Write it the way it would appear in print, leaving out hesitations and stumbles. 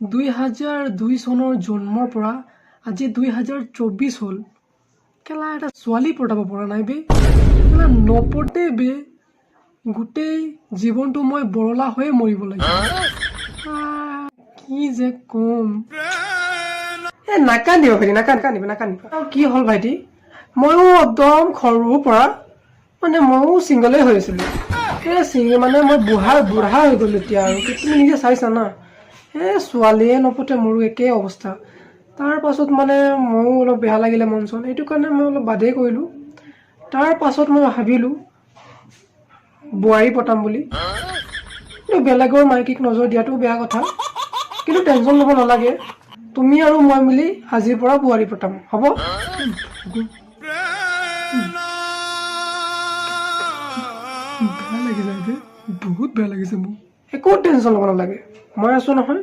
2002 চনৰ জন্মৰ পৰা আজি 2024 হ'ল কেলা এটা ছোৱালী পটাব পৰা নাই বে কেলা নপটে বে গোটেই জীৱনটো মই বৰলা হৈয়ে মৰিব লাগে কি যে কম নাকান্দিব ভাইটি নাকান্দিব আৰু কি হ'ল ভাইটি ময়ো একদম সৰুৰ পৰা মানে ময়ো ছিংগলে হৈ আছিলোঁ মানে মই বুঢ়া হৈ গ'লো এতিয়া আৰু তুমি নিজে চাইছা না ছোৱালীয়ে নপতে মোৰো একেই অৱস্থা তাৰ পাছত মানে ময়ো অলপ বেয়া লাগিলে মন চন এইটো কাৰণে মই অলপ বাদেই কৰিলোঁ তাৰ পাছত মই ভাবিলোঁ বোৱাৰী পতাম বুলি কিন্তু বেলেগৰ মাইকীক নজৰ দিয়াটো বেয়া কথা কিন্তু টেনশ্যন ল'ব নালাগে তুমি আৰু মই মিলি আজিৰ পৰা বোৱাৰী পতাম হ'ব বেয়া লাগি যায় বহুত বেয়া লাগিছে মোৰ একো টেনশ্যন ল'ব নালাগে মই আছোঁ নহয়